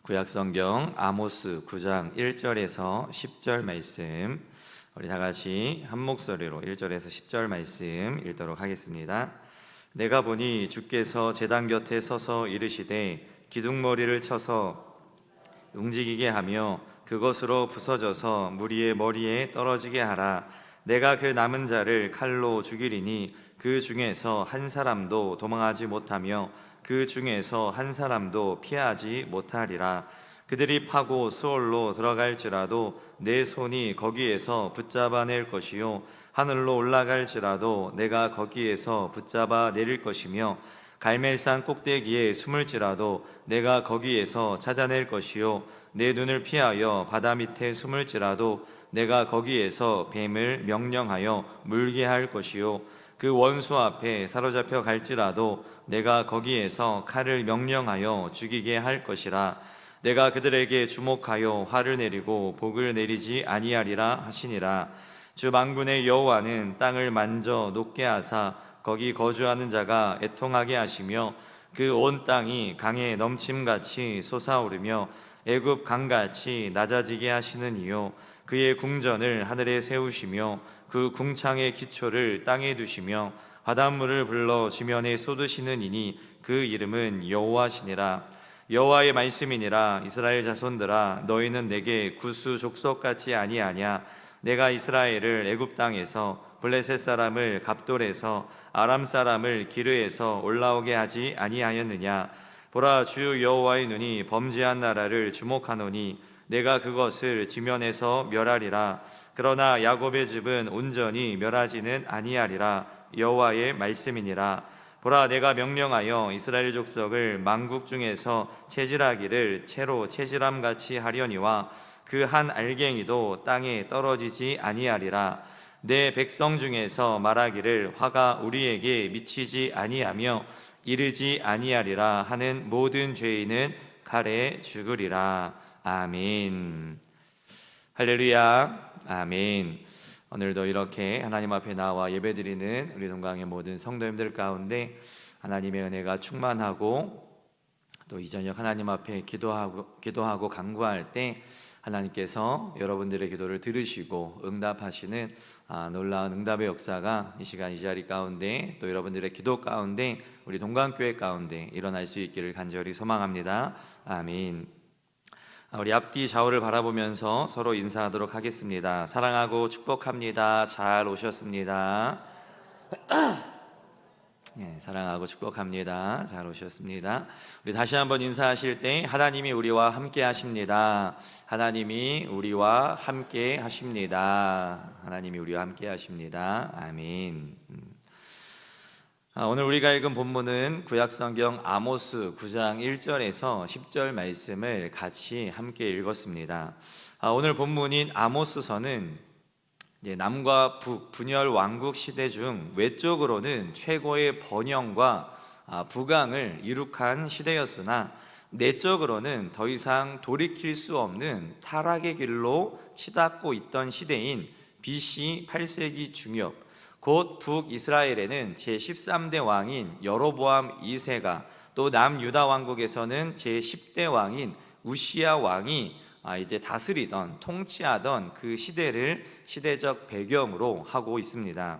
구약성경 아모스 9장 1절에서 10절 말씀, 우리 다같이 한 목소리로 1절에서 10절 말씀 읽도록 하겠습니다. 내가 보니 주께서 제단 곁에 서서 이르시되 기둥머리를 쳐서 움직이게 하며 그것으로 부서져서 무리의 머리에 떨어지게 하라. 내가 그 남은 자를 칼로 죽이리니 그 중에서 한 사람도 도망하지 못하며 그 중에서 한 사람도 피하지 못하리라. 그들이 파고 수월로 들어갈지라도 내 손이 거기에서 붙잡아 낼 것이요 하늘로 올라갈지라도 내가 거기에서 붙잡아 내릴 것이며 갈멜산 꼭대기에 숨을지라도 내가 거기에서 찾아낼 것이요 내 눈을 피하여 바다 밑에 숨을지라도 내가 거기에서 뱀을 명령하여 물게 할 것이요 그 원수 앞에 사로잡혀 갈지라도 내가 거기에서 칼을 명령하여 죽이게 할 것이라. 내가 그들에게 주목하여 화를 내리고 복을 내리지 아니하리라 하시니라. 주 만군의 여호와는 땅을 만져 녹게 하사 거기 거주하는 자가 애통하게 하시며 그 온 땅이 강에 넘침같이 솟아오르며 애굽 강같이 낮아지게 하시는 이요 그의 궁전을 하늘에 세우시며 그 궁창의 기초를 땅에 두시며 바닷물을 불러 지면에 쏟으시는 이니 그 이름은 여호와시니라. 여호와의 말씀이니라. 이스라엘 자손들아 너희는 내게 구스 족속같이 아니하냐. 내가 이스라엘을 애굽 땅에서 블레셋 사람을 갑돌에서 아람 사람을 기르에서 올라오게 하지 아니하였느냐. 보라, 주 여호와의 눈이 범죄한 나라를 주목하노니 내가 그것을 지면에서 멸하리라. 그러나 야곱의 집은 온전히 멸하지는 아니하리라. 여호와의 말씀이니라. 보라, 내가 명령하여 이스라엘 족속을 만국 중에서 체질하기를 채로 체질함같이 하려니와 그 한 알갱이도 땅에 떨어지지 아니하리라. 내 백성 중에서 말하기를 화가 우리에게 미치지 아니하며 이르지 아니하리라 하는 모든 죄인은 칼에 죽으리라. 아멘. 할렐루야. 아멘. 오늘도 이렇게 하나님 앞에 나와 예배드리는 우리 동강의 모든 성도님들 가운데 하나님의 은혜가 충만하고 또 이 저녁 하나님 앞에 기도하고 간구할 때 하나님께서 여러분들의 기도를 들으시고 응답하시는 놀라운 응답의 역사가 이 시간 이 자리 가운데 또 여러분들의 기도 가운데 우리 동강교회 가운데 일어날 수 있기를 간절히 소망합니다. 아멘. 우리 앞뒤 좌우를 바라보면서 서로 인사하도록 하겠습니다. 사랑하고 축복합니다. 잘 오셨습니다. 네, 사랑하고 축복합니다. 잘 오셨습니다. 우리 다시 한번 인사하실 때 하나님이 우리와 함께 하십니다. 하나님이 우리와 함께 하십니다. 하나님이 우리와 함께 하십니다. 아멘. 오늘 우리가 읽은 본문은 구약성경 아모스 9장 1절에서 10절 말씀을 같이 함께 읽었습니다. 오늘 본문인 아모스서는 남과 북 분열 왕국 시대 중 외적으로는 최고의 번영과 부강을 이룩한 시대였으나 내적으로는 더 이상 돌이킬 수 없는 타락의 길로 치닫고 있던 시대인 BC 8세기 중엽, 곧 북이스라엘에는 제13대 왕인 여로보암 2세가 또 남유다 왕국에서는 제10대 왕인 우시야 왕이 이제 다스리던 통치하던 그 시대를 시대적 배경으로 하고 있습니다.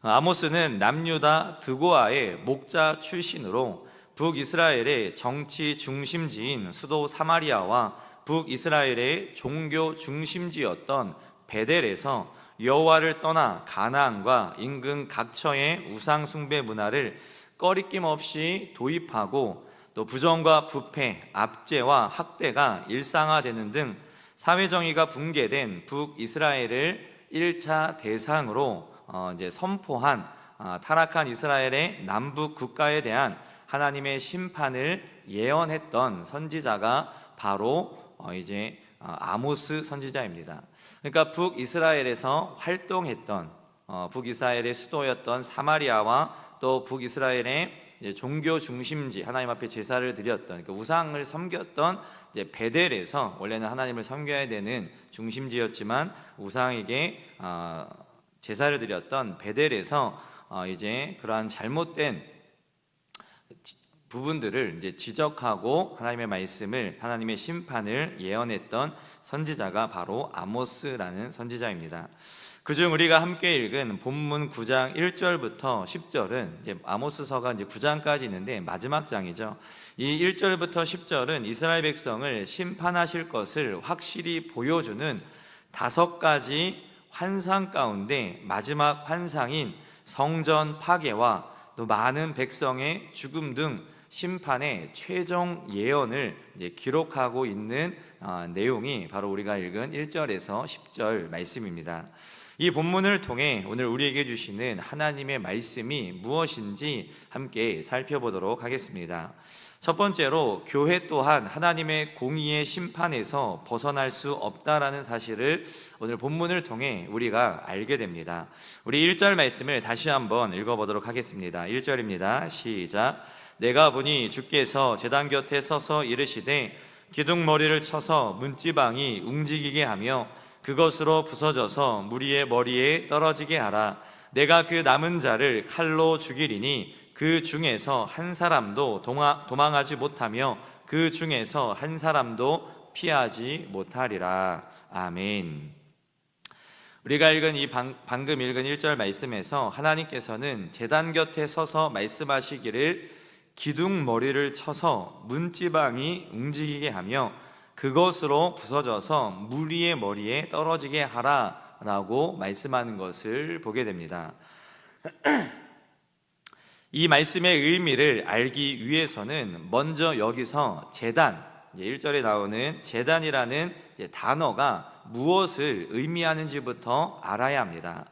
아모스는 남유다 드고아의 목자 출신으로 북이스라엘의 정치 중심지인 수도 사마리아와 북이스라엘의 종교 중심지였던 베델에서 여호와를 떠나 가나안과 인근 각처의 우상 숭배 문화를 꺼리낌 없이 도입하고 또 부정과 부패, 압제와 학대가 일상화되는 등 사회정의가 붕괴된 북이스라엘을 1차 대상으로 이제 선포한 타락한 이스라엘의 남북 국가에 대한 하나님의 심판을 예언했던 선지자가 바로 이제 아모스 선지자입니다. 그러니까 북이스라엘에서 활동했던 북이스라엘의 수도였던 사마리아와 또 북이스라엘의 종교 중심지 하나님 앞에 제사를 드렸던 그러니까 우상을 섬겼던 이제 베델에서 원래는 하나님을 섬겨야 되는 중심지였지만 우상에게 제사를 드렸던 베델에서 이제 그러한 잘못된 부분들을 이제 지적하고 하나님의 말씀을, 하나님의 심판을 예언했던 선지자가 바로 아모스라는 선지자입니다. 그중 우리가 함께 읽은 본문 9장 1절부터 10절은 이제 아모스서가 이제 9장까지 있는데 마지막 장이죠. 이 1절부터 10절은 이스라엘 백성을 심판하실 것을 확실히 보여주는 5가지 환상 가운데 마지막 환상인 성전 파괴와 또 많은 백성의 죽음 등 심판의 최종 예언을 이제 기록하고 있는 내용이 바로 우리가 읽은 1절에서 10절 말씀입니다. 이 본문을 통해 오늘 우리에게 주시는 하나님의 말씀이 무엇인지 함께 살펴보도록 하겠습니다. 첫 번째로 교회 또한 하나님의 공의의 심판에서 벗어날 수 없다라는 사실을 오늘 본문을 통해 우리가 알게 됩니다. 우리 1절 말씀을 다시 한번 읽어보도록 하겠습니다. 1절입니다. 시작. 내가 보니 주께서 제단 곁에 서서 이르시되 기둥머리를 쳐서 문지방이 움직이게 하며 그것으로 부서져서 무리의 머리에 떨어지게 하라. 내가 그 남은 자를 칼로 죽이리니 그 중에서 한 사람도 도망하지 못하며 그 중에서 한 사람도 피하지 못하리라. 아멘. 우리가 읽은 방금 읽은 1절 말씀에서 하나님께서는 제단 곁에 서서 말씀하시기를 기둥머리를 쳐서 문지방이 움직이게 하며 그것으로 부서져서 무리의 머리에 떨어지게 하라 라고 말씀하는 것을 보게 됩니다. 이 말씀의 의미를 알기 위해서는 먼저 여기서 제단, 1절에 나오는 제단이라는 단어가 무엇을 의미하는지부터 알아야 합니다.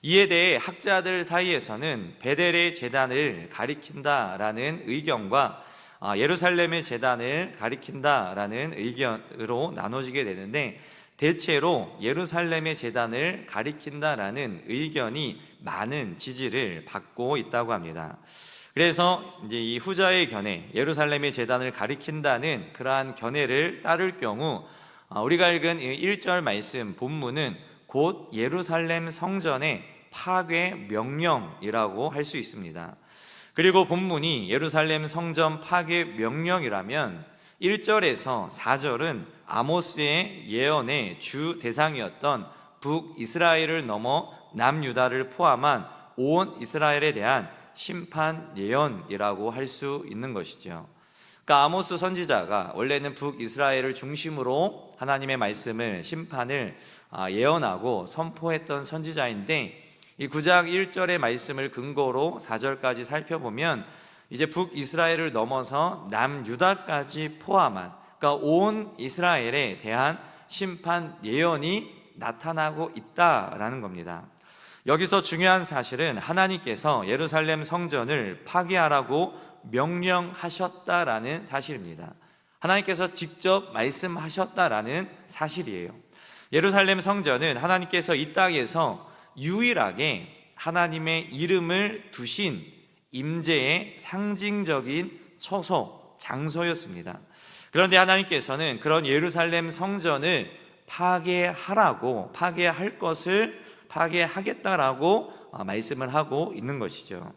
이에 대해 학자들 사이에서는 베델의 제단을 가리킨다라는 의견과 예루살렘의 제단을 가리킨다라는 의견으로 나눠지게 되는데, 대체로 예루살렘의 제단을 가리킨다라는 의견이 많은 지지를 받고 있다고 합니다. 그래서 이제 이 후자의 견해, 예루살렘의 제단을 가리킨다는 그러한 견해를 따를 경우 우리가 읽은 1절 말씀 본문은 곧 예루살렘 성전의 파괴 명령이라고 할 수 있습니다. 그리고 본문이 예루살렘 성전 파괴 명령이라면 1절에서 4절은 아모스의 예언의 주 대상이었던 북이스라엘을 넘어 남유다를 포함한 온 이스라엘에 대한 심판 예언이라고 할 수 있는 것이죠. 그러니까 아모스 선지자가 원래는 북이스라엘을 중심으로 하나님의 말씀을, 심판을 예언하고 선포했던 선지자인데, 이 9장 1절의 말씀을 근거로 4절까지 살펴보면 이제 북이스라엘을 넘어서 남유다까지 포함한, 그러니까 온 이스라엘에 대한 심판 예언이 나타나고 있다라는 겁니다. 여기서 중요한 사실은 하나님께서 예루살렘 성전을 파괴하라고 명령하셨다라는 사실입니다. 하나님께서 직접 말씀하셨다라는 사실이에요. 예루살렘 성전은 하나님께서 이 땅에서 유일하게 하나님의 이름을 두신 임재의 상징적인 처소, 장소였습니다. 그런데 하나님께서는 그런 예루살렘 성전을 파괴하라고, 파괴할 것을 파괴하겠다라고 말씀을 하고 있는 것이죠.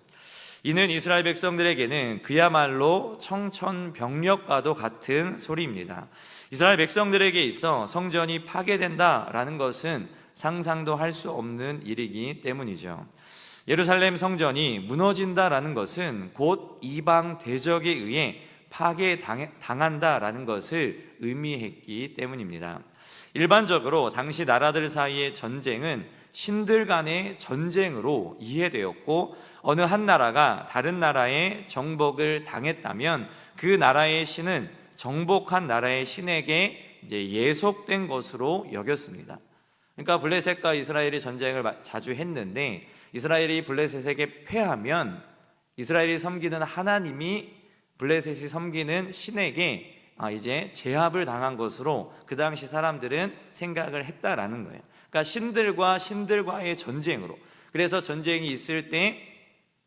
이는 이스라엘 백성들에게는 그야말로 청천벽력과도 같은 소리입니다. 이스라엘 백성들에게 있어 성전이 파괴된다라는 것은 상상도 할 수 없는 일이기 때문이죠. 예루살렘 성전이 무너진다라는 것은 곧 이방 대적에 의해 파괴당한다라는 것을 의미했기 때문입니다. 일반적으로 당시 나라들 사이의 전쟁은 신들 간의 전쟁으로 이해되었고, 어느 한 나라가 다른 나라의 정복을 당했다면 그 나라의 신은 정복한 나라의 신에게 이제 예속된 것으로 여겼습니다. 그러니까 블레셋과 이스라엘이 전쟁을 자주 했는데, 이스라엘이 블레셋에게 패하면 이스라엘이 섬기는 하나님이 블레셋이 섬기는 신에게 이제 제압을 당한 것으로 그 당시 사람들은 생각을 했다라는 거예요. 그러니까 신들과의 전쟁으로. 그래서 전쟁이 있을 때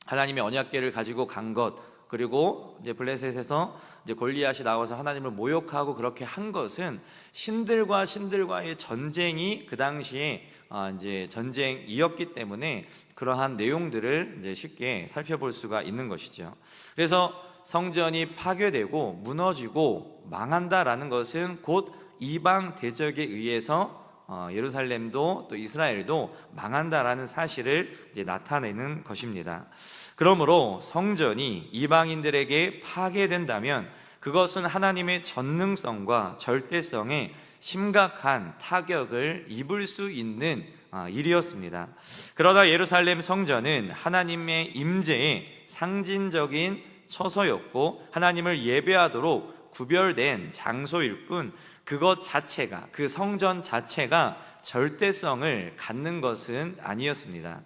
하나님의 언약궤를 가지고 간 것, 그리고 이제 블레셋에서 이제 골리앗이 나와서 하나님을 모욕하고 그렇게 한 것은 신들과의 전쟁이 그 당시에 이제 전쟁이었기 때문에 그러한 내용들을 이제 쉽게 살펴볼 수가 있는 것이죠. 그래서 성전이 파괴되고 무너지고 망한다라는 것은 곧 이방 대적에 의해서 예루살렘도 또 이스라엘도 망한다라는 사실을 이제 나타내는 것입니다. 그러므로 성전이 이방인들에게 파괴된다면 그것은 하나님의 전능성과 절대성에 심각한 타격을 입을 수 있는 일이었습니다. 그러나 예루살렘 성전은 하나님의 임재의 상징적인 처소였고 하나님을 예배하도록 구별된 장소일 뿐 그것 자체가, 그 성전 자체가 절대성을 갖는 것은 아니었습니다.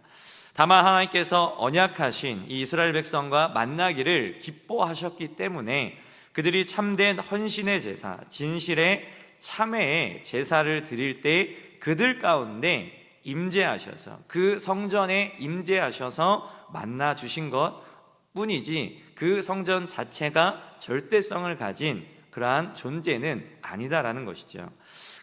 다만 하나님께서 언약하신 이 이스라엘 백성과 만나기를 기뻐하셨기 때문에 그들이 참된 헌신의 제사, 진실의 참회의 제사를 드릴 때 그들 가운데 임재하셔서 그 성전에 임재하셔서 만나 주신 것 뿐이지 그 성전 자체가 절대성을 가진 그러한 존재는 아니다라는 것이죠.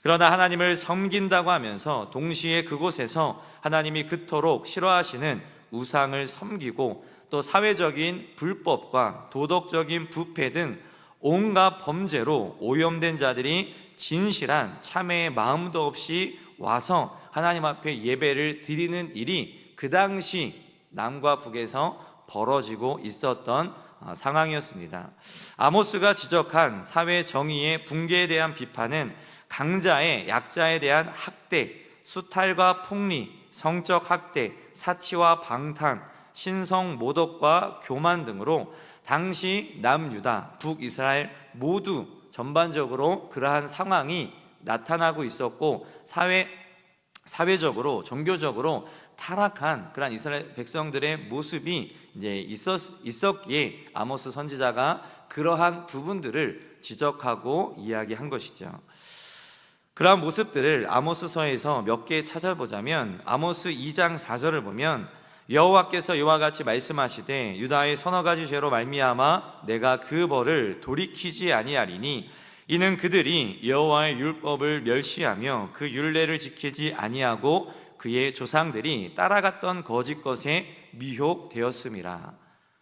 그러나 하나님을 섬긴다고 하면서 동시에 그곳에서 하나님이 그토록 싫어하시는 우상을 섬기고 또 사회적인 불법과 도덕적인 부패 등 온갖 범죄로 오염된 자들이 진실한 참회의 마음도 없이 와서 하나님 앞에 예배를 드리는 일이 그 당시 남과 북에서 벌어지고 있었던 상황이었습니다. 아모스가 지적한 사회 정의의 붕괴에 대한 비판은 강자의 약자에 대한 학대, 수탈과 폭리, 성적 학대, 사치와 방탕, 신성 모독과 교만 등으로 당시 남유다, 북이스라엘 모두 전반적으로 그러한 상황이 나타나고 있었고 사회적으로 종교적으로 타락한 그러한 이스라엘 백성들의 모습이 이제 있었기에 아모스 선지자가 그러한 부분들을 지적하고 이야기한 것이죠. 그러한 모습들을 아모스서에서 몇 개 찾아보자면 아모스 2장 4절을 보면 여호와께서 이와 같이 말씀하시되 유다의 서너 가지 죄로 말미암아 내가 그 벌을 돌이키지 아니하리니 이는 그들이 여호와의 율법을 멸시하며 그 율례를 지키지 아니하고 그의 조상들이 따라갔던 거짓 것에 미혹되었음이라.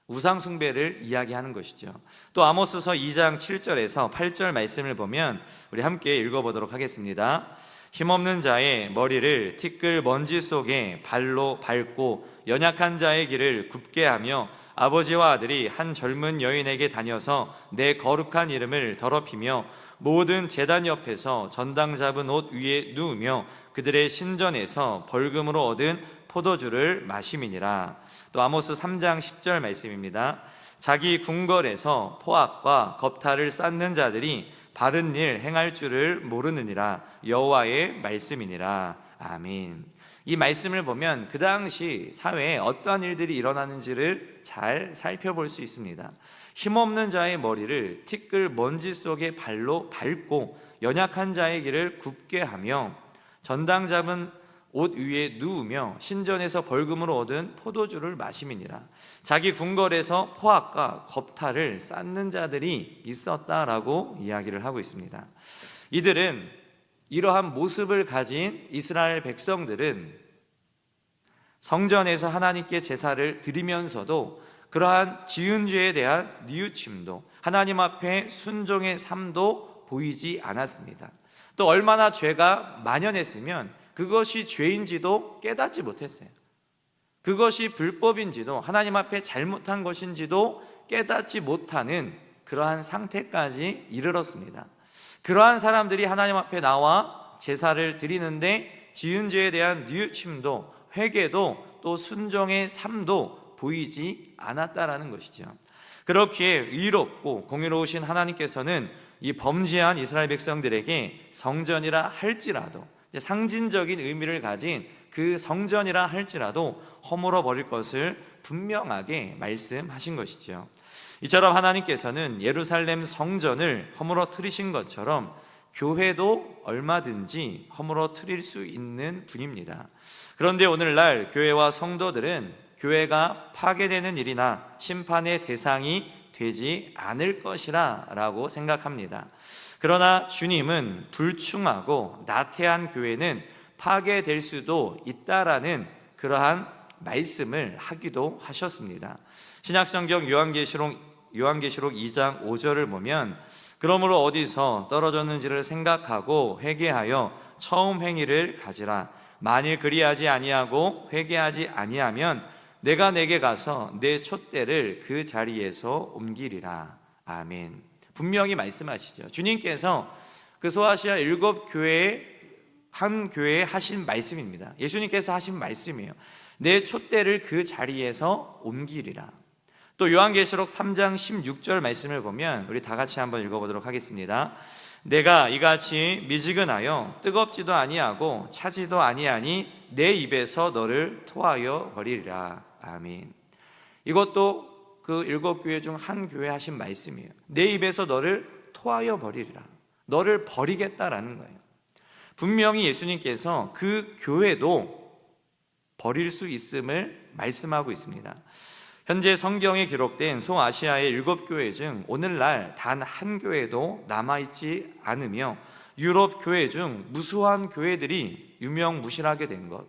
우상 숭배를 이야기하는 것이죠. 또 아모스서 2장 7절에서 8절 말씀을 보면 우리 함께 읽어보도록 하겠습니다. 힘없는 자의 머리를 티끌 먼지 속에 발로 밟고 연약한 자의 길을 굽게 하며 아버지와 아들이 한 젊은 여인에게 다녀서 내 거룩한 이름을 더럽히며 모든 제단 옆에서 전당 잡은 옷 위에 누우며 그들의 신전에서 벌금으로 얻은 포도주를 마심이니라. 또 아모스 3장 10절 말씀입니다. 자기 궁궐에서 포악과 겁탈을 쌓는 자들이 바른 일 행할 줄을 모르느니라. 여호와의 말씀이니라. 아멘. 이 말씀을 보면 그 당시 사회에 어떠한 일들이 일어나는지를 잘 살펴볼 수 있습니다. 힘없는 자의 머리를 티끌 먼지 속에 발로 밟고 연약한 자의 길을 굽게 하며 전당 잡은 옷 위에 누우며 신전에서 벌금으로 얻은 포도주를 마심이니라. 자기 궁궐에서 포악과 겁탈을 쌓는 자들이 있었다라고 이야기를 하고 있습니다. 이들은 이러한 모습을 가진 이스라엘 백성들은 성전에서 하나님께 제사를 드리면서도 그러한 지은 죄에 대한 뉘우침도 하나님 앞에 순종의 삶도 보이지 않았습니다. 또 얼마나 죄가 만연했으면 그것이 죄인지도 깨닫지 못했어요. 그것이 불법인지도 하나님 앞에 잘못한 것인지도 깨닫지 못하는 그러한 상태까지 이르렀습니다. 그러한 사람들이 하나님 앞에 나와 제사를 드리는데 지은 죄에 대한 뉘우침도 회개도 또 순종의 삶도 보이지 않았다라는 것이죠. 그렇기에 의롭고 공의로우신 하나님께서는 이 범죄한 이스라엘 백성들에게 성전이라 할지라도 상징적인 의미를 가진 그 성전이라 할지라도 허물어 버릴 것을 분명하게 말씀하신 것이죠. 이처럼 하나님께서는 예루살렘 성전을 허물어뜨리신 것처럼 교회도 얼마든지 허물어뜨릴 수 있는 분입니다. 그런데 오늘날 교회와 성도들은 교회가 파괴되는 일이나 심판의 대상이 되지 않을 것이라 라고 생각합니다. 그러나 주님은 불충하고 나태한 교회는 파괴될 수도 있다라는 그러한 말씀을 하기도 하셨습니다. 신약성경 요한계시록 요한계시록 2장 5절을 보면 그러므로 어디서 떨어졌는지를 생각하고 회개하여 처음 행위를 가지라. 만일 그리하지 아니하고 회개하지 아니하면 내가 내게 가서 내 촛대를 그 자리에서 옮기리라. 아멘. 분명히 말씀하시죠. 주님께서 그 소아시아 7교회에 한 교회에 하신 말씀입니다. 예수님께서 하신 말씀이에요. 내 촛대를 그 자리에서 옮기리라. 또 요한계시록 3장 16절 말씀을 보면 우리 다 같이 한번 읽어보도록 하겠습니다. 내가 이같이 미지근하여 뜨겁지도 아니하고 차지도 아니하니 내 입에서 너를 토하여 버리리라. 아멘. 이것도 그 7교회 중 한 교회 하신 말씀이에요. 내 입에서 너를 토하여 버리리라. 너를 버리겠다라는 거예요. 분명히 예수님께서 그 교회도 버릴 수 있음을 말씀하고 있습니다. 현재 성경에 기록된 소아시아의 7교회 중 오늘날 단 한 교회도 남아있지 않으며 유럽 교회 중 무수한 교회들이 유명무실하게 된 것,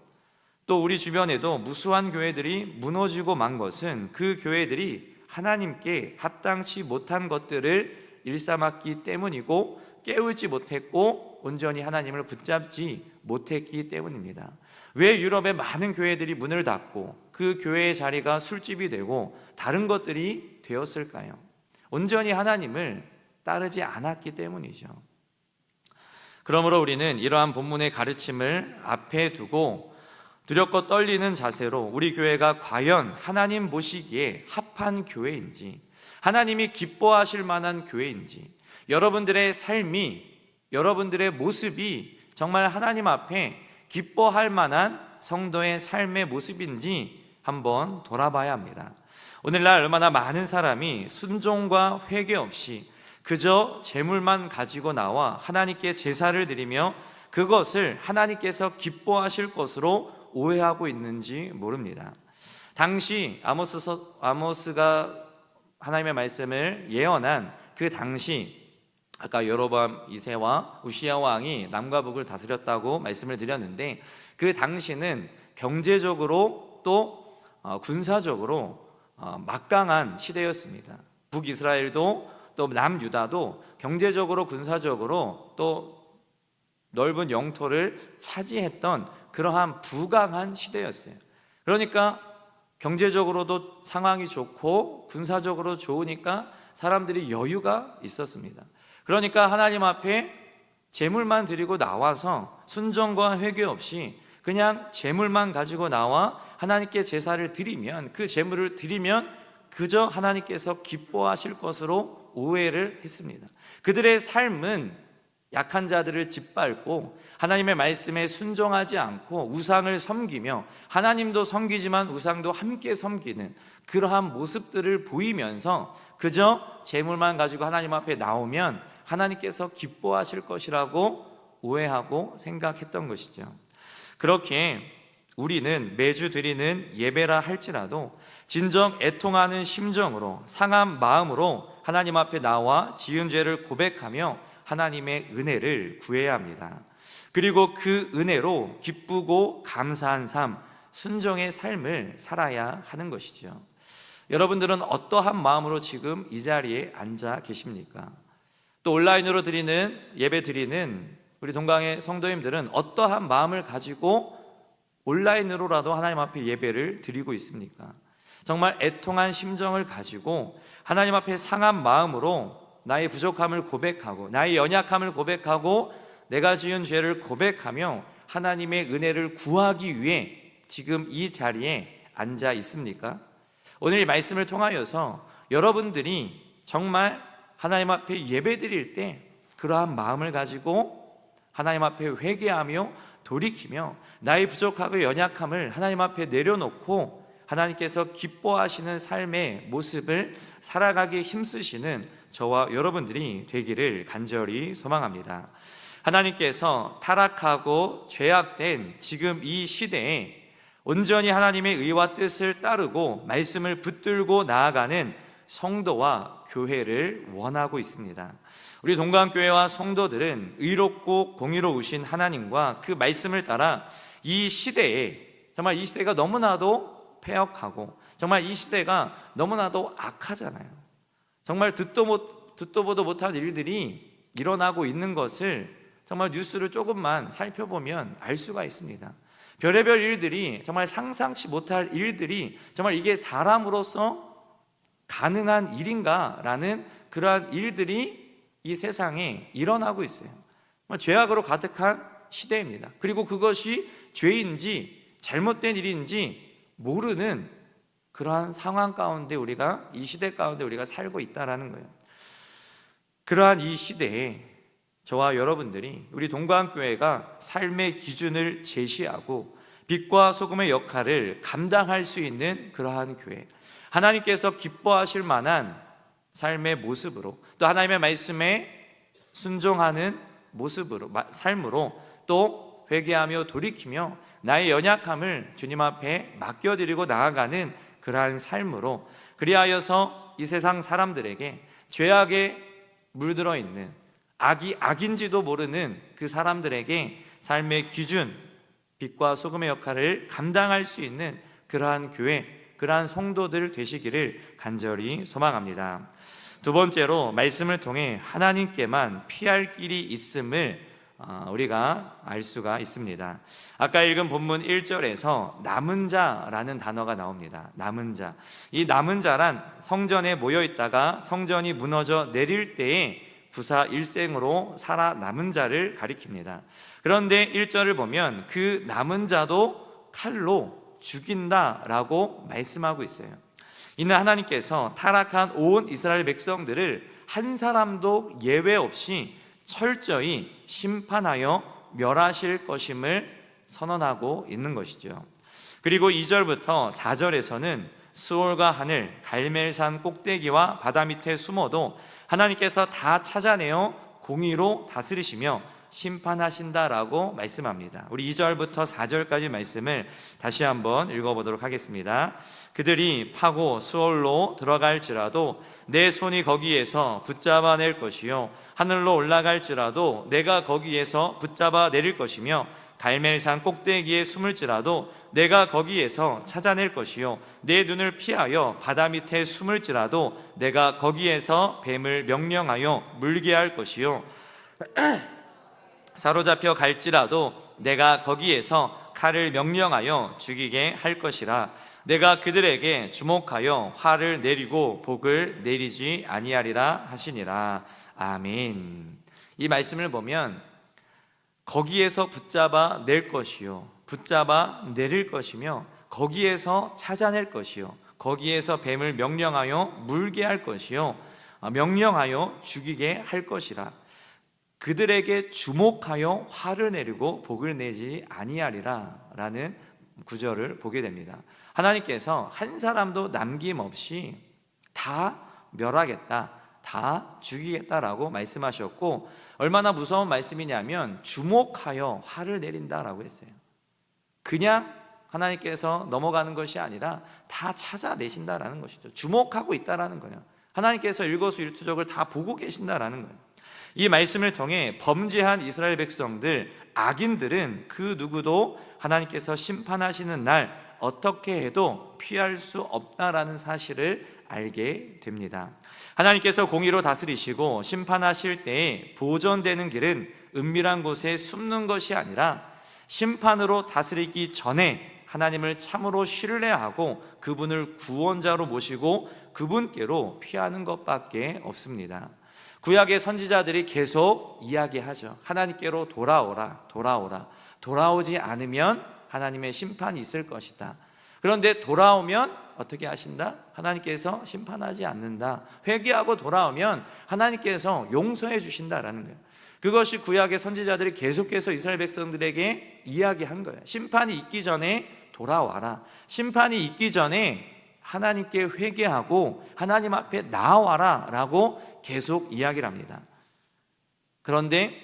또 우리 주변에도 무수한 교회들이 무너지고 만 것은 그 교회들이 하나님께 합당치 못한 것들을 일삼았기 때문이고 깨우지 못했고 온전히 하나님을 붙잡지 못했기 때문입니다. 왜 유럽의 많은 교회들이 문을 닫고 그 교회의 자리가 술집이 되고 다른 것들이 되었을까요? 온전히 하나님을 따르지 않았기 때문이죠. 그러므로 우리는 이러한 본문의 가르침을 앞에 두고 두렵고 떨리는 자세로 우리 교회가 과연 하나님 보시기에 합한 교회인지, 하나님이 기뻐하실 만한 교회인지, 여러분들의 삶이, 여러분들의 모습이 정말 하나님 앞에 기뻐할 만한 성도의 삶의 모습인지 한번 돌아봐야 합니다. 오늘날 얼마나 많은 사람이 순종과 회개 없이 그저 재물만 가지고 나와 하나님께 제사를 드리며 그것을 하나님께서 기뻐하실 것으로 오해하고 있는지 모릅니다. 당시 아모스가 하나님의 말씀을 예언한 그 당시, 아까 여로보암 2세와 우시야 왕이 남과 북을 다스렸다고 말씀을 드렸는데, 그 당시는 경제적으로 또 군사적으로 막강한 시대였습니다. 북이스라엘도 또 남유다도 경제적으로 군사적으로 또 넓은 영토를 차지했던 그러한 부강한 시대였어요. 그러니까 경제적으로도 상황이 좋고 군사적으로 좋으니까 사람들이 여유가 있었습니다. 그러니까 하나님 앞에 제물만 드리고 나와서 순종과 회개 없이 그냥 제물만 가지고 나와 하나님께 제사를 드리면, 그 제물을 드리면 그저 하나님께서 기뻐하실 것으로 오해를 했습니다. 그들의 삶은 약한 자들을 짓밟고 하나님의 말씀에 순종하지 않고 우상을 섬기며, 하나님도 섬기지만 우상도 함께 섬기는 그러한 모습들을 보이면서 그저 제물만 가지고 하나님 앞에 나오면 하나님께서 기뻐하실 것이라고 오해하고 생각했던 것이죠. 그렇게 우리는 매주 드리는 예배라 할지라도 진정 애통하는 심정으로, 상한 마음으로 하나님 앞에 나와 지은 죄를 고백하며 하나님의 은혜를 구해야 합니다. 그리고 그 은혜로 기쁘고 감사한 삶, 순종의 삶을 살아야 하는 것이죠. 여러분들은 어떠한 마음으로 지금 이 자리에 앉아 계십니까? 또 온라인으로 드리는 예배 드리는 우리 동강의 성도님들은 어떠한 마음을 가지고 온라인으로라도 하나님 앞에 예배를 드리고 있습니까? 정말 애통한 심정을 가지고 하나님 앞에 상한 마음으로 나의 부족함을 고백하고 나의 연약함을 고백하고 내가 지은 죄를 고백하며 하나님의 은혜를 구하기 위해 지금 이 자리에 앉아 있습니까? 오늘 이 말씀을 통하여서 여러분들이 정말 하나님 앞에 예배 드릴 때 그러한 마음을 가지고 하나님 앞에 회개하며 돌이키며 나의 부족하고 연약함을 하나님 앞에 내려놓고 하나님께서 기뻐하시는 삶의 모습을 살아가기에 힘쓰시는 저와 여러분들이 되기를 간절히 소망합니다. 하나님께서 타락하고 죄악된 지금 이 시대에 온전히 하나님의 의와 뜻을 따르고 말씀을 붙들고 나아가는 성도와 교회를 원하고 있습니다. 우리 동강교회와 성도들은 의롭고 공의로우신 하나님과 그 말씀을 따라 이 시대에, 정말 이 시대가 너무나도 패역하고 정말 이 시대가 너무나도 악하잖아요. 정말 듣도 보도 못한 일들이 일어나고 있는 것을 정말 뉴스를 조금만 살펴보면 알 수가 있습니다. 별의별 일들이, 정말 상상치 못할 일들이 정말 이게 사람으로서 가능한 일인가 라는 그러한 일들이 이 세상에 일어나고 있어요. 죄악으로 가득한 시대입니다. 그리고 그것이 죄인지 잘못된 일인지 모르는 그러한 상황 가운데 우리가, 이 시대 가운데 우리가 살고 있다라는 거예요. 그러한 이 시대에 저와 여러분들이, 우리 동방교회가 삶의 기준을 제시하고 빛과 소금의 역할을 감당할 수 있는 그러한 교회, 하나님께서 기뻐하실 만한 삶의 모습으로, 또 하나님의 말씀에 순종하는 모습으로, 삶으로, 또 회개하며 돌이키며 나의 연약함을 주님 앞에 맡겨드리고 나아가는 그러한 삶으로, 그리하여서 이 세상 사람들에게 죄악에 물들어 있는, 악이 악인지도 모르는 그 사람들에게 삶의 기준, 빛과 소금의 역할을 감당할 수 있는 그러한 교회, 그러한 성도들 되시기를 간절히 소망합니다. 두 번째로, 말씀을 통해 하나님께만 피할 길이 있음을 우리가 알 수가 있습니다. 아까 읽은 본문 1절에서 남은 자라는 단어가 나옵니다. 남은 자. 이 남은 자란 성전에 모여 있다가 성전이 무너져 내릴 때에 구사일생으로 살아남은 자를 가리킵니다. 그런데 1절을 보면 그 남은 자도 칼로 죽인다라고 말씀하고 있어요. 이는 하나님께서 타락한 온 이스라엘 백성들을 한 사람도 예외 없이 철저히 심판하여 멸하실 것임을 선언하고 있는 것이죠. 그리고 2절부터 4절에서는 수월과 하늘, 갈멜산 꼭대기와 바다 밑에 숨어도 하나님께서 다 찾아내어 공의로 다스리시며 심판하신다라고 말씀합니다. 우리 2절부터 4절까지 말씀을 다시 한번 읽어보도록 하겠습니다. 그들이 파고 수월로 들어갈지라도 내 손이 거기에서 붙잡아 낼 것이요 하늘로 올라갈지라도 내가 거기에서 붙잡아 내릴 것이며 갈멜산 꼭대기에 숨을지라도 내가 거기에서 찾아낼 것이요 내 눈을 피하여 바다 밑에 숨을지라도 내가 거기에서 뱀을 명령하여 물게 할 것이요 사로잡혀 갈지라도 내가 거기에서 칼을 명령하여 죽이게 할 것이라. 내가 그들에게 주목하여 화를 내리고 복을 내리지 아니하리라 하시니라. 아멘. 이 말씀을 보면 거기에서 붙잡아 낼 것이요 붙잡아 내릴 것이며 거기에서 찾아낼 것이요 거기에서 뱀을 명령하여 물게 할 것이요 명령하여 죽이게 할 것이라. 그들에게 주목하여 화를 내리고 복을 내지 아니하리라 라는 구절을 보게 됩니다. 하나님께서 한 사람도 남김없이 다 멸하겠다, 다 죽이겠다라고 말씀하셨고, 얼마나 무서운 말씀이냐면 주목하여 화를 내린다라고 했어요. 그냥 하나님께서 넘어가는 것이 아니라 다 찾아내신다라는 것이죠. 주목하고 있다라는 거예요. 하나님께서 일거수일투족을 다 보고 계신다라는 거예요. 이 말씀을 통해 범죄한 이스라엘 백성들, 악인들은 그 누구도 하나님께서 심판하시는 날 어떻게 해도 피할 수 없다라는 사실을 알게 됩니다. 하나님께서 공의로 다스리시고 심판하실 때에 보존되는 길은 은밀한 곳에 숨는 것이 아니라 심판으로 다스리기 전에 하나님을 참으로 신뢰하고 그분을 구원자로 모시고 그분께로 피하는 것밖에 없습니다. 구약의 선지자들이 계속 이야기하죠. 하나님께로 돌아오라, 돌아오라. 돌아오지 않으면 하나님의 심판이 있을 것이다. 그런데 돌아오면 어떻게 하신다? 하나님께서 심판하지 않는다. 회개하고 돌아오면 하나님께서 용서해 주신다라는 거예요. 그것이 구약의 선지자들이 계속해서 이스라엘 백성들에게 이야기한 거예요. 심판이 있기 전에 돌아와라. 심판이 있기 전에 하나님께 회개하고 하나님 앞에 나와라 라고 계속 이야기를 합니다. 그런데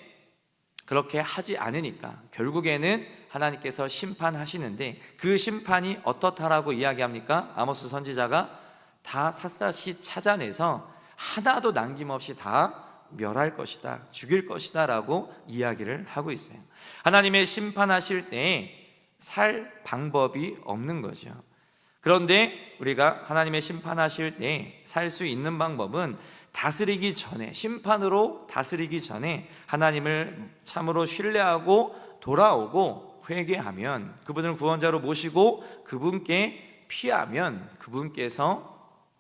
그렇게 하지 않으니까 결국에는 하나님께서 심판하시는데, 그 심판이 어떻다라고 이야기합니까? 아모스 선지자가 다 샅샅이 찾아내서 하나도 남김없이 다 멸할 것이다, 죽일 것이다 라고 이야기를 하고 있어요. 하나님의 심판하실 때에 살 방법이 없는 거죠. 그런데 우리가 하나님의 심판하실 때 살 수 있는 방법은 다스리기 전에, 심판으로 다스리기 전에 하나님을 참으로 신뢰하고 돌아오고 회개하면, 그분을 구원자로 모시고 그분께 피하면 그분께서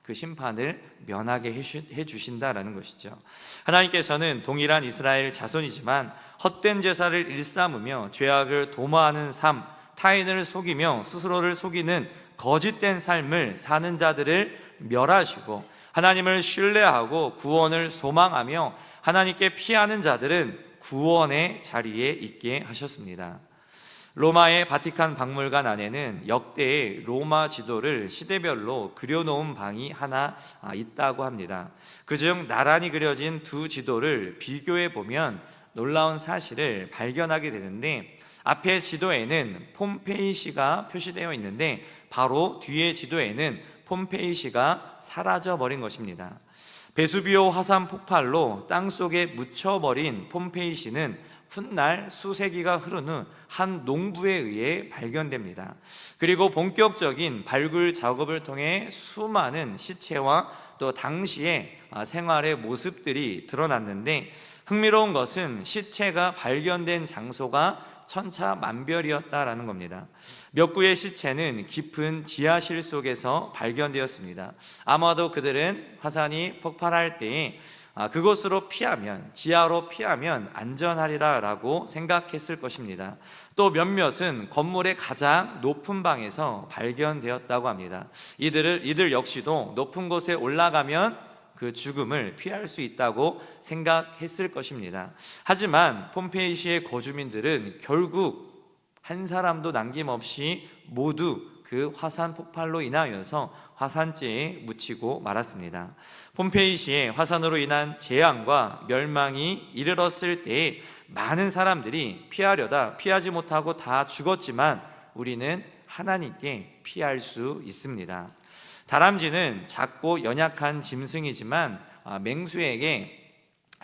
그 심판을 면하게 해주신다라는 것이죠. 하나님께서는 동일한 이스라엘 자손이지만 헛된 제사를 일삼으며 죄악을 도모하는 삶, 타인을 속이며 스스로를 속이는 거짓된 삶을 사는 자들을 멸하시고, 하나님을 신뢰하고 구원을 소망하며 하나님께 피하는 자들은 구원의 자리에 있게 하셨습니다. 로마의 바티칸 박물관 안에는 역대의 로마 지도를 시대별로 그려놓은 방이 하나 있다고 합니다. 그중 나란히 그려진 두 지도를 비교해 보면 놀라운 사실을 발견하게 되는데, 앞에 지도에는 폼페이시가 표시되어 있는데 바로 뒤에 지도에는 폼페이시가 사라져 버린 것입니다. 베수비오 화산 폭발로 땅속에 묻혀버린 폼페이시는 훗날 수세기가 흐른 후 한 농부에 의해 발견됩니다. 그리고 본격적인 발굴 작업을 통해 수많은 시체와 또 당시의 생활의 모습들이 드러났는데, 흥미로운 것은 시체가 발견된 장소가 천차만별이었다라는 겁니다. 몇 구의 시체는 깊은 지하실 속에서 발견되었습니다. 아마도 그들은 화산이 폭발할 때에 그곳으로 피하면, 지하로 피하면 안전하리라 라고 생각했을 것입니다. 또 몇몇은 건물의 가장 높은 방에서 발견되었다고 합니다. 이들 역시도 높은 곳에 올라가면 그 죽음을 피할 수 있다고 생각했을 것입니다. 하지만 폼페이시의 거주민들은 결국 한 사람도 남김없이 모두 그 화산 폭발로 인하여서 화산재에 묻히고 말았습니다. 폼페이시의 화산으로 인한 재앙과 멸망이 이르렀을 때에 많은 사람들이 피하려다 피하지 못하고 다 죽었지만 우리는 하나님께 피할 수 있습니다. 다람쥐는 작고 연약한 짐승이지만 맹수에게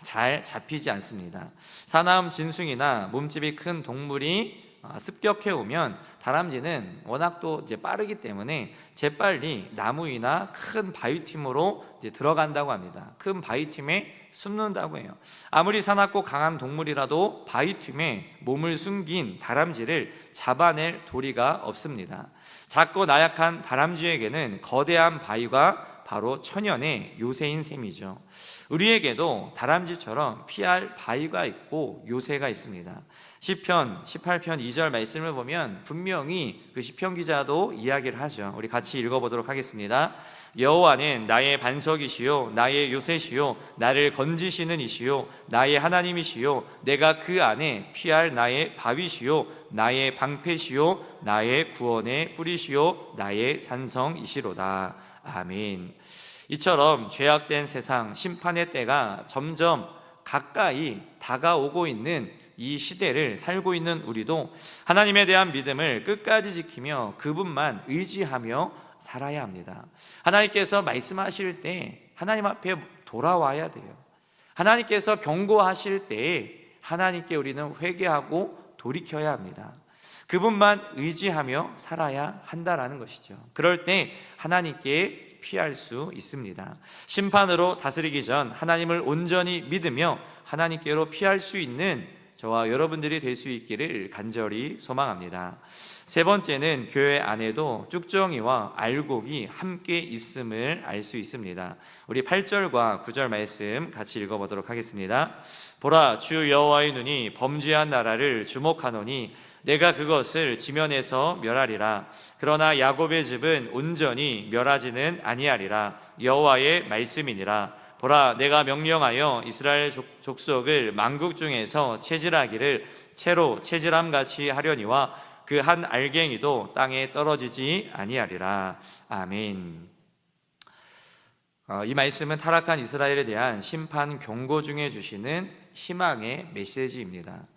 잘 잡히지 않습니다. 사나움 짐승이나 몸집이 큰 동물이 습격해 오면 다람쥐는 워낙 또 이제 빠르기 때문에 재빨리 나무 위나 큰 바위틈으로 이제 들어간다고 합니다. 큰 바위틈에 숨는다고 해요. 아무리 사납고 강한 동물이라도 바위틈에 몸을 숨긴 다람쥐를 잡아낼 도리가 없습니다. 작고 나약한 다람쥐에게는 거대한 바위가 바로 천연의 요새인 셈이죠. 우리에게도 다람쥐처럼 피할 바위가 있고 요새가 있습니다. 시편 18편 2절 말씀을 보면 분명히 그 시편 기자도 이야기를 하죠. 우리 같이 읽어보도록 하겠습니다. 여호와는 나의 반석이시요 나의 요새시요 나를 건지시는 이시요 나의 하나님이시요 내가 그 안에 피할 나의 바위시요 나의 방패시요 나의 구원의 뿌리시요 나의 산성이시로다. 아멘. 이처럼 죄악된 세상, 심판의 때가 점점 가까이 다가오고 있는 이 시대를 살고 있는 우리도 하나님에 대한 믿음을 끝까지 지키며 그분만 의지하며 살아야 합니다. 하나님께서 말씀하실 때 하나님 앞에 돌아와야 돼요. 하나님께서 경고하실 때에 하나님께 우리는 회개하고 돌이켜야 합니다. 그분만 의지하며 살아야 한다라는 것이죠. 그럴 때 하나님께 피할 수 있습니다. 심판으로 다스리기 전 하나님을 온전히 믿으며 하나님께로 피할 수 있는 저와 여러분들이 될 수 있기를 간절히 소망합니다. 세 번째는 교회 안에도 쭉정이와 알곡이 함께 있음을 알 수 있습니다. 우리 8절과 9절 말씀 같이 읽어보도록 하겠습니다. 보라, 주 여호와의 눈이 범죄한 나라를 주목하노니 내가 그것을 지면에서 멸하리라. 그러나 야곱의 집은 온전히 멸하지는 아니하리라. 여호와의 말씀이니라. 보라, 내가 명령하여 이스라엘 족속을 만국 중에서 체질하기를 채로 체질함같이 하려니와 그 한 알갱이도 땅에 떨어지지 아니하리라. 아멘. 이 말씀은 타락한 이스라엘에 대한 심판 경고 중에 주시는 희망의 메시지입니다.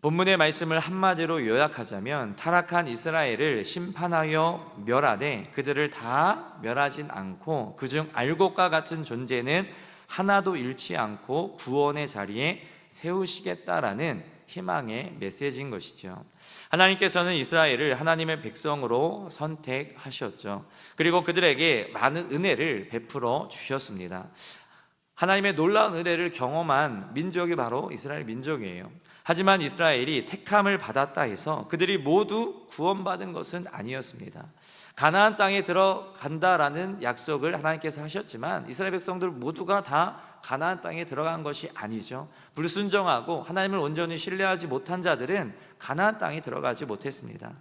본문의 말씀을 한마디로 요약하자면 타락한 이스라엘을 심판하여 멸하되 그들을 다 멸하진 않고 그중 알곡과 같은 존재는 하나도 잃지 않고 구원의 자리에 세우시겠다라는 희망의 메시지인 것이죠. 하나님께서는 이스라엘을 하나님의 백성으로 선택하셨죠. 그리고 그들에게 많은 은혜를 베풀어 주셨습니다. 하나님의 놀라운 은혜를 경험한 민족이 바로 이스라엘 민족이에요. 하지만 이스라엘이 택함을 받았다 해서 그들이 모두 구원받은 것은 아니었습니다. 가나안 땅에 들어간다라는 약속을 하나님께서 하셨지만 이스라엘 백성들 모두가 다 가나안 땅에 들어간 것이 아니죠. 불순종하고 하나님을 온전히 신뢰하지 못한 자들은 가나안 땅에 들어가지 못했습니다.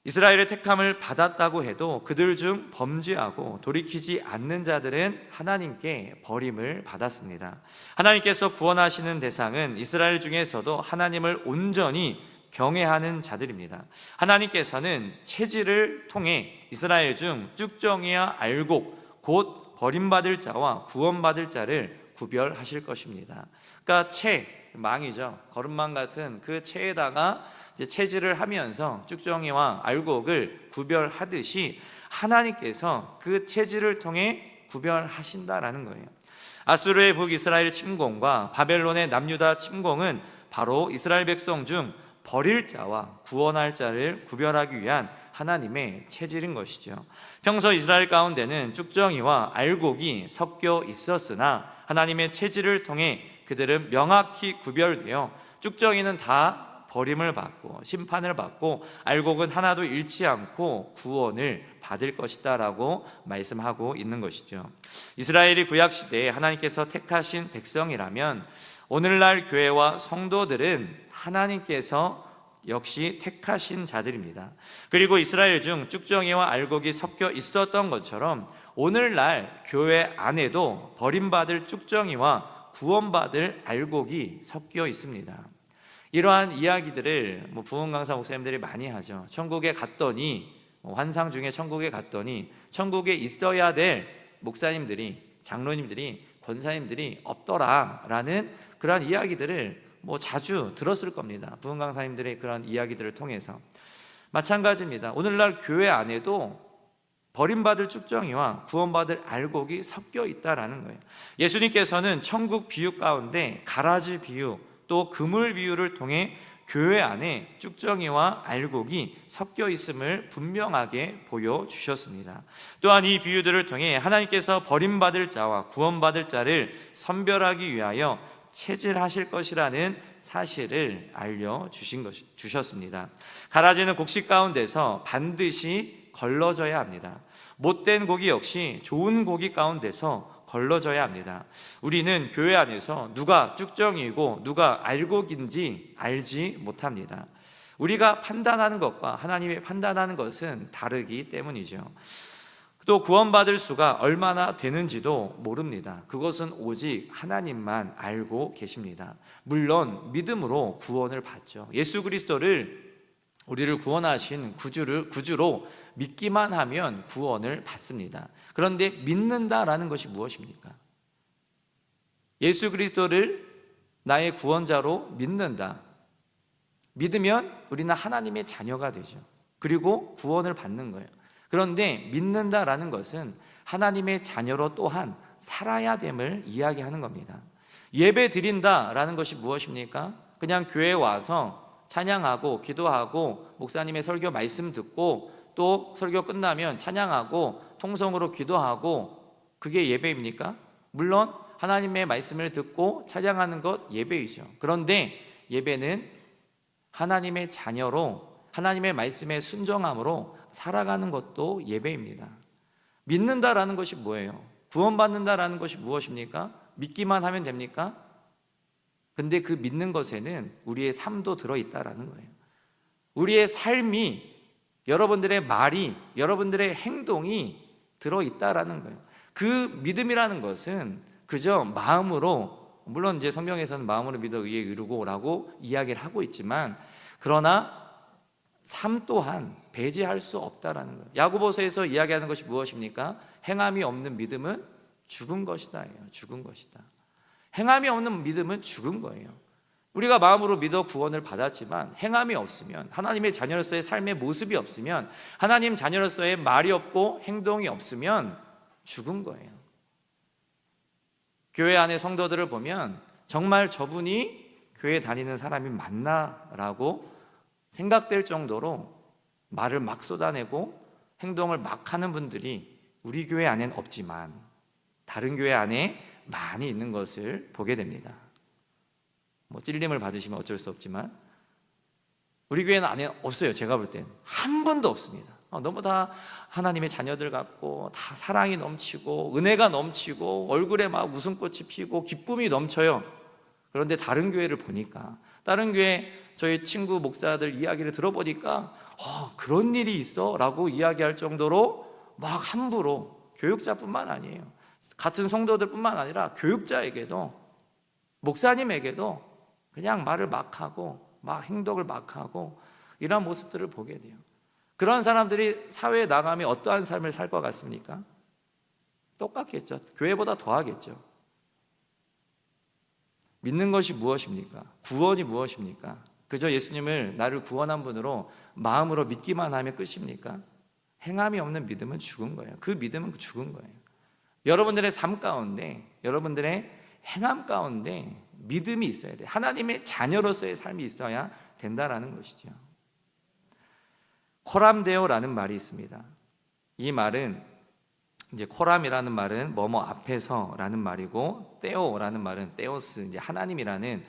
이스라엘의 택함을 받았다고 해도 그들 중 범죄하고 돌이키지 않는 자들은 하나님께 버림을 받았습니다. 하나님께서 구원하시는 대상은 이스라엘 중에서도 하나님을 온전히 경외하는 자들입니다. 하나님께서는 체질을 통해 이스라엘 중 쭉정이와 알곡 곧 버림받을 자와 구원받을 자를 구별하실 것입니다. 그러니까 망이죠. 거름망 같은 그 체에다가 이제 체질을 하면서 쭉정이와 알곡을 구별하듯이 하나님께서 그 체질을 통해 구별하신다라는 거예요. 아수르의 북이스라엘 침공과 바벨론의 남유다 침공은 바로 이스라엘 백성 중 버릴 자와 구원할 자를 구별하기 위한 하나님의 체질인 것이죠. 평소 이스라엘 가운데는 쭉정이와 알곡이 섞여 있었으나 하나님의 체질을 통해 그들은 명확히 구별되어 쭉정이는 다 버림을 받고 심판을 받고 알곡은 하나도 잃지 않고 구원을 받을 것이다 라고 말씀하고 있는 것이죠. 이스라엘이 구약시대에 하나님께서 택하신 백성이라면 오늘날 교회와 성도들은 하나님께서 역시 택하신 자들입니다. 그리고 이스라엘 중 쭉정이와 알곡이 섞여 있었던 것처럼 오늘날 교회 안에도 버림받을 쭉정이와 구원받을 알곡이 섞여 있습니다. 이러한 이야기들을 부흥 강사 목사님들이 많이 하죠. 천국에 갔더니 환상 중에 천국에 갔더니 천국에 있어야 될 목사님들이, 장로님들이, 권사님들이 없더라라는 그러한 이야기들을 자주 들었을 겁니다. 부흥 강사님들의 그런 이야기들을 통해서. 마찬가지입니다. 오늘날 교회 안에도 버림받을 쭉정이와 구원받을 알곡이 섞여 있다라는 거예요. 예수님께서는 천국 비유 가운데 가라지 비유 또 그물 비유를 통해 교회 안에 쭉정이와 알곡이 섞여 있음을 분명하게 보여주셨습니다. 또한 이 비유들을 통해 하나님께서 버림받을 자와 구원받을 자를 선별하기 위하여 체질하실 것이라는 사실을 알려주셨습니다. 가라지는 곡식 가운데서 반드시 걸러져야 합니다. 못된 고기 역시 좋은 고기 가운데서 걸러져야 합니다. 우리는 교회 안에서 누가 쭉정이고 누가 알곡인지 알지 못합니다. 우리가 판단하는 것과 하나님이 판단하는 것은 다르기 때문이죠. 또 구원받을 수가 얼마나 되는지도 모릅니다. 그것은 오직 하나님만 알고 계십니다. 물론 믿음으로 구원을 받죠. 예수 그리스도를 우리를 구원하신 구주로 믿기만 하면 구원을 받습니다. 그런데 믿는다라는 것이 무엇입니까? 예수 그리스도를 나의 구원자로 믿는다. 믿으면 우리는 하나님의 자녀가 되죠. 그리고 구원을 받는 거예요. 그런데 믿는다라는 것은 하나님의 자녀로 또한 살아야 됨을 이야기하는 겁니다. 예배 드린다라는 것이 무엇입니까? 그냥 교회에 와서 찬양하고 기도하고 목사님의 설교 말씀 듣고 또 설교 끝나면 찬양하고 통성으로 기도하고 그게 예배입니까? 물론 하나님의 말씀을 듣고 찬양하는 것 예배이죠. 그런데 예배는 하나님의 자녀로 하나님의 말씀에 순종함으로 살아가는 것도 예배입니다. 믿는다라는 것이 뭐예요? 구원받는다라는 것이 무엇입니까? 믿기만 하면 됩니까? 근데 그 믿는 것에는 우리의 삶도 들어있다라는 거예요. 우리의 삶이, 여러분들의 말이, 여러분들의 행동이 들어있다라는 거예요. 그 믿음이라는 것은 그저 마음으로, 물론 이제 성경에서는 마음으로 믿어 의에 이르고라고 이야기를 하고 있지만, 그러나 삶 또한 배제할 수 없다라는 거예요. 야고보서에서 이야기하는 것이 무엇입니까? 행함이 없는 믿음은 죽은 것이다. 죽은 것이다. 행함이 없는 믿음은 죽은 거예요. 우리가 마음으로 믿어 구원을 받았지만 행함이 없으면, 하나님의 자녀로서의 삶의 모습이 없으면, 하나님 자녀로서의 말이 없고 행동이 없으면 죽은 거예요. 교회 안의 성도들을 보면 정말 저분이 교회 다니는 사람이 맞나라고 생각될 정도로 말을 막 쏟아내고 행동을 막 하는 분들이 우리 교회 안엔 없지만 다른 교회 안에 많이 있는 것을 보게 됩니다. 뭐 찔림을 받으시면 어쩔 수 없지만 우리 교회는 안에 없어요. 제가 볼 땐 한 분도 없습니다. 너무 다 하나님의 자녀들 같고 다 사랑이 넘치고 은혜가 넘치고 얼굴에 막 웃음꽃이 피고 기쁨이 넘쳐요. 그런데 다른 교회를 보니까, 다른 교회 저희 친구 목사들 이야기를 들어보니까 그런 일이 있어? 라고 이야기할 정도로 막 함부로, 교육자뿐만 아니에요, 같은 성도들뿐만 아니라 교육자에게도 목사님에게도 그냥 말을 막 하고 막 행동을 막 하고 이런 모습들을 보게 돼요. 그런 사람들이 사회에 나가면 어떠한 삶을 살 것 같습니까? 똑같겠죠. 교회보다 더하겠죠. 믿는 것이 무엇입니까? 구원이 무엇입니까? 그저 예수님을 나를 구원한 분으로 마음으로 믿기만 하면 끝입니까? 행함이 없는 믿음은 죽은 거예요. 그 믿음은 죽은 거예요. 여러분들의 삶 가운데, 여러분들의 행함 가운데 믿음이 있어야 돼요. 하나님의 자녀로서의 삶이 있어야 된다라는 것이죠. 코람데오라는 말이 있습니다. 이 말은 이제 코람이라는 말은 뭐뭐 앞에서라는 말이고, 떼오라는 말은 떼오스, 이제 하나님이라는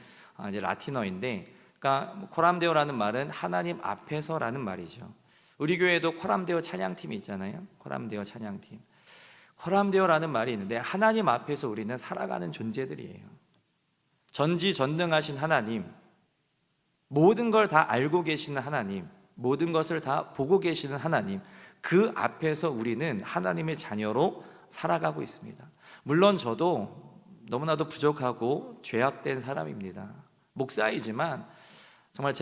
이제 라틴어인데, 그러니까 코람데오라는 말은 하나님 앞에서라는 말이죠. 우리 교회에도 코람데오 찬양팀이 있잖아요. 코람데오 찬양팀. 코람데오라는 말이 있는데 하나님 앞에서 우리는 살아가는 존재들이에요. 전지전능하신 하나님, 모든 걸 다 알고 계시는 하나님, 모든 것을 다 보고 계시는 하나님, 그 앞에서 우리는 하나님의 자녀로 살아가고 있습니다. 물론 저도 너무나도 부족하고 죄악된 사람입니다. 목사이지만 정말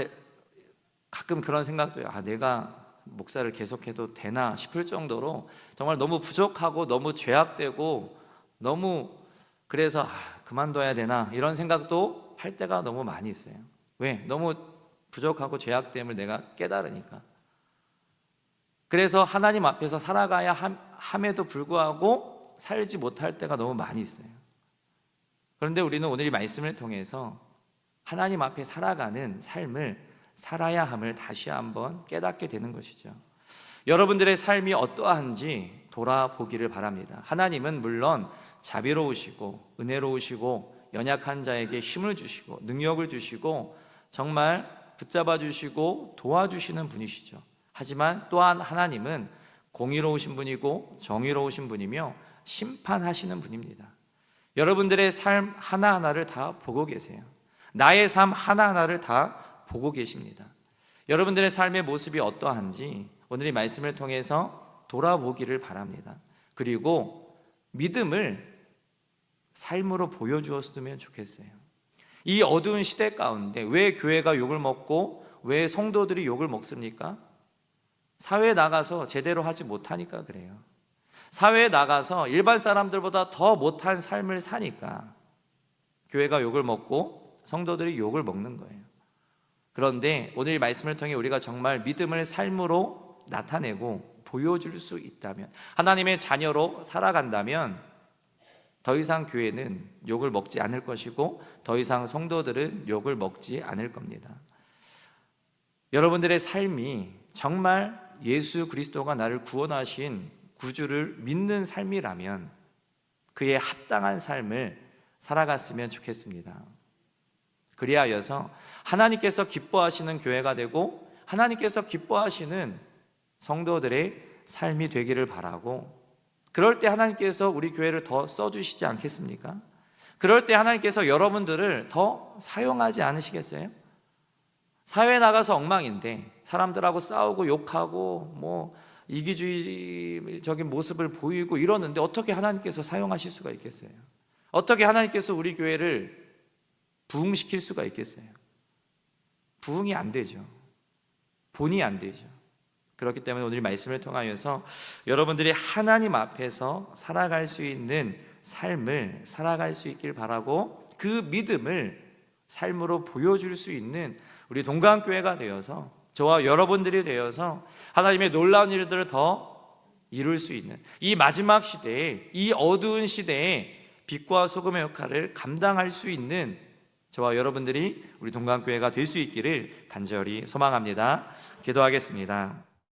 가끔 그런 생각도 해요. 내가 목사를 계속해도 되나 싶을 정도로 정말 너무 부족하고 너무 죄악되고 너무, 그래서 그만둬야 되나 이런 생각도 할 때가 너무 많이 있어요. 왜? 너무 부족하고 죄악됨을 내가 깨달으니까. 그래서 하나님 앞에서 살아가야 함에도 불구하고 살지 못할 때가 너무 많이 있어요. 그런데 우리는 오늘 이 말씀을 통해서 하나님 앞에 살아가는 삶을 살아야 함을 다시 한번 깨닫게 되는 것이죠. 여러분들의 삶이 어떠한지 돌아보기를 바랍니다. 하나님은 물론 자비로우시고 은혜로우시고 연약한 자에게 힘을 주시고 능력을 주시고 정말 붙잡아 주시고 도와주시는 분이시죠. 하지만 또한 하나님은 공의로우신 분이고 정의로우신 분이며 심판하시는 분입니다. 여러분들의 삶 하나하나를 다 보고 계세요. 나의 삶 하나하나를 다 보고 계십니다. 여러분들의 삶의 모습이 어떠한지 오늘 이 말씀을 통해서 돌아보기를 바랍니다. 그리고 믿음을 삶으로 보여주었으면 좋겠어요. 이 어두운 시대 가운데 왜 교회가 욕을 먹고 왜 성도들이 욕을 먹습니까? 사회에 나가서 제대로 하지 못하니까 그래요. 사회에 나가서 일반 사람들보다 더 못한 삶을 사니까 교회가 욕을 먹고 성도들이 욕을 먹는 거예요. 그런데 오늘 이 말씀을 통해 우리가 정말 믿음을 삶으로 나타내고 보여줄 수 있다면, 하나님의 자녀로 살아간다면 더 이상 교회는 욕을 먹지 않을 것이고 더 이상 성도들은 욕을 먹지 않을 겁니다. 여러분들의 삶이 정말 예수 그리스도가 나를 구원하신 구주를 믿는 삶이라면 그에 합당한 삶을 살아갔으면 좋겠습니다. 그리하여서 하나님께서 기뻐하시는 교회가 되고 하나님께서 기뻐하시는 성도들의 삶이 되기를 바라고, 그럴 때 하나님께서 우리 교회를 더 써주시지 않겠습니까? 그럴 때 하나님께서 여러분들을 더 사용하지 않으시겠어요? 사회에 나가서 엉망인데 사람들하고 싸우고 욕하고 뭐 이기주의적인 모습을 보이고 이러는데 어떻게 하나님께서 사용하실 수가 있겠어요? 어떻게 하나님께서 우리 교회를 부흥시킬 수가 있겠어요? 부흥이 안 되죠. 본이 안 되죠. 그렇기 때문에 오늘 말씀을 통하여서 여러분들이 하나님 앞에서 살아갈 수 있는 삶을 살아갈 수 있길 바라고, 그 믿음을 삶으로 보여줄 수 있는 우리 동강교회가 되어서, 저와 여러분들이 되어서 하나님의 놀라운 일들을 더 이룰 수 있는 이 마지막 시대에, 이 어두운 시대에 빛과 소금의 역할을 감당할 수 있는 저와 여러분들이 우리 동강교회가 될 수 있기를 간절히 소망합니다. 기도하겠습니다.